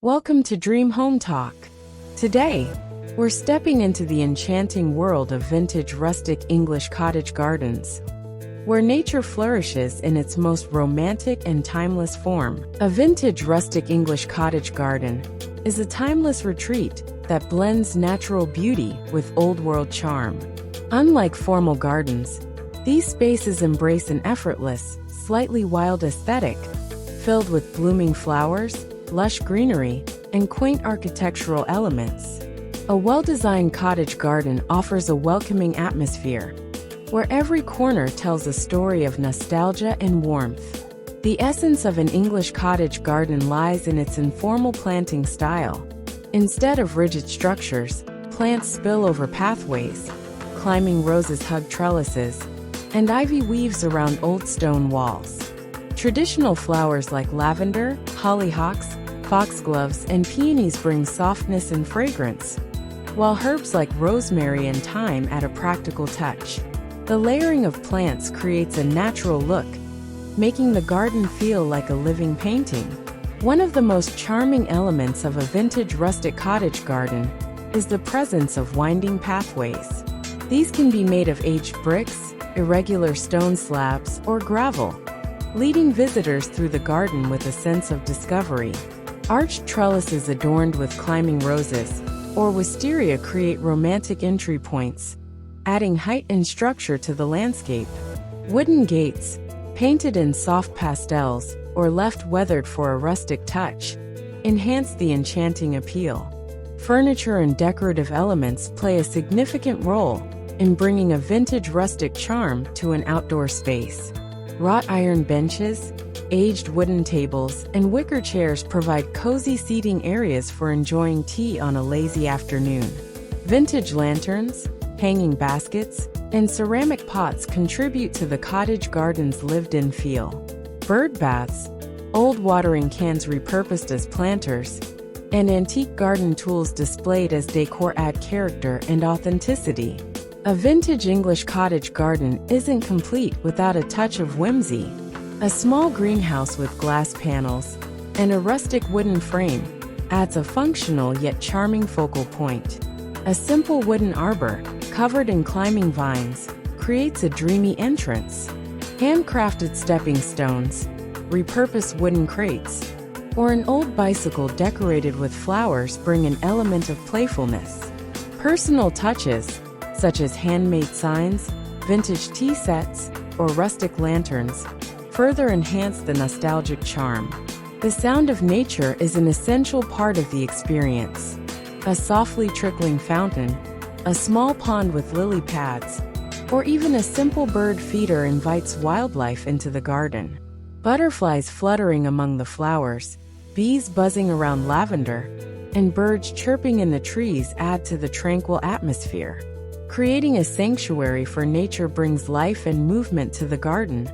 Welcome to Dream Home Talk. Today, we're stepping into the enchanting world of vintage rustic English cottage gardens, where nature flourishes in its most romantic and timeless form. A vintage rustic English cottage garden is a timeless retreat that blends natural beauty with old-world charm. Unlike formal gardens, these spaces embrace an effortless, slightly wild aesthetic, filled with blooming flowers, lush greenery, and quaint architectural elements. A well-designed cottage garden offers a welcoming atmosphere, where every corner tells a story of nostalgia and warmth. The essence of an English cottage garden lies in its informal planting style. Instead of rigid structures, plants spill over pathways, climbing roses hug trellises, and ivy weaves around old stone walls. Traditional flowers like lavender, hollyhocks, foxgloves, and peonies bring softness and fragrance, while herbs like rosemary and thyme add a practical touch. The layering of plants creates a natural look, making the garden feel like a living painting. One of the most charming elements of a vintage rustic cottage garden is the presence of winding pathways. These can be made of aged bricks, irregular stone slabs, or gravel, leading visitors through the garden with a sense of discovery. Arched trellises adorned with climbing roses or wisteria create romantic entry points, adding height and structure to the landscape. Wooden gates, painted in soft pastels or left weathered for a rustic touch, enhance the enchanting appeal. Furniture and decorative elements play a significant role in bringing a vintage rustic charm to an outdoor space. Wrought iron benches, aged wooden tables, and wicker chairs provide cozy seating areas for enjoying tea on a lazy afternoon. Vintage lanterns, hanging baskets, and ceramic pots contribute to the cottage garden's lived-in feel. Bird baths, old watering cans repurposed as planters, and antique garden tools displayed as decor add character and authenticity. A vintage English cottage garden isn't complete without a touch of whimsy. A small greenhouse with glass panels and a rustic wooden frame adds a functional yet charming focal point. A simple wooden arbor, covered in climbing vines, creates a dreamy entrance. Handcrafted stepping stones, repurposed wooden crates, or an old bicycle decorated with flowers bring an element of playfulness. Personal touches, such as handmade signs, vintage tea sets, or rustic lanterns, further enhance the nostalgic charm. The sound of nature is an essential part of the experience. A softly trickling fountain, a small pond with lily pads, or even a simple bird feeder invites wildlife into the garden. Butterflies fluttering among the flowers, bees buzzing around lavender, and birds chirping in the trees add to the tranquil atmosphere. Creating a sanctuary for nature brings life and movement to the garden,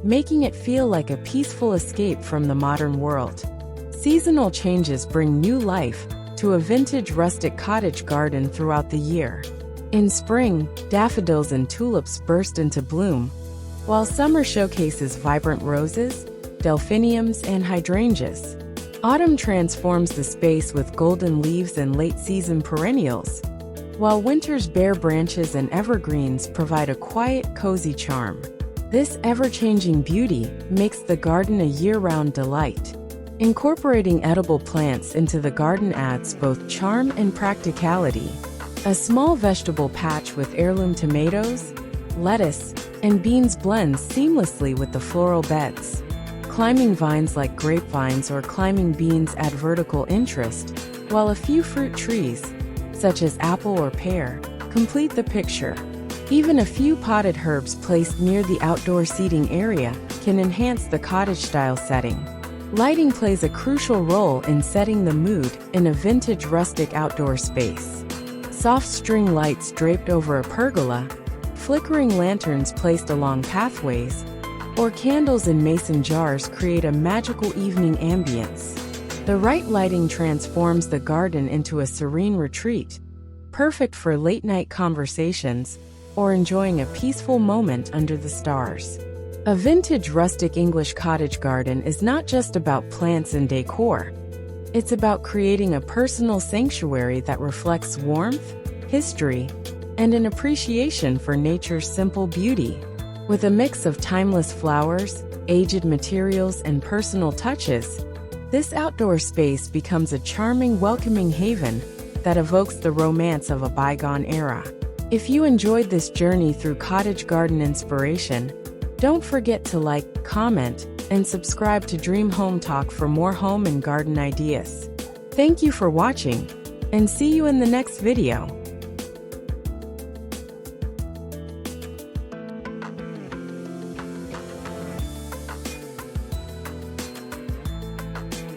making it feel like a peaceful escape from the modern world. Seasonal changes bring new life to a vintage rustic cottage garden throughout the year. In spring, daffodils and tulips burst into bloom, while summer showcases vibrant roses, delphiniums, and hydrangeas. Autumn transforms the space with golden leaves and late-season perennials, while winter's bare branches and evergreens provide a quiet, cozy charm. This ever-changing beauty makes the garden a year-round delight. Incorporating edible plants into the garden adds both charm and practicality. A small vegetable patch with heirloom tomatoes, lettuce, and beans blends seamlessly with the floral beds. Climbing vines like grapevines or climbing beans add vertical interest, while a few fruit trees, such as apple or pear, complete the picture. Even a few potted herbs placed near the outdoor seating area can enhance the cottage-style setting. Lighting plays a crucial role in setting the mood in a vintage rustic outdoor space. Soft string lights draped over a pergola, flickering lanterns placed along pathways, or candles in mason jars create a magical evening ambience. The right lighting transforms the garden into a serene retreat, perfect for late-night conversations or enjoying a peaceful moment under the stars. A vintage rustic English cottage garden is not just about plants and decor. It's about creating a personal sanctuary that reflects warmth, history, and an appreciation for nature's simple beauty. With a mix of timeless flowers, aged materials, and personal touches, this outdoor space becomes a charming, welcoming haven that evokes the romance of a bygone era. If you enjoyed this journey through cottage garden inspiration, don't forget to like, comment, and subscribe to Dream Home Talk for more home and garden ideas. Thank you for watching, and see you in the next video.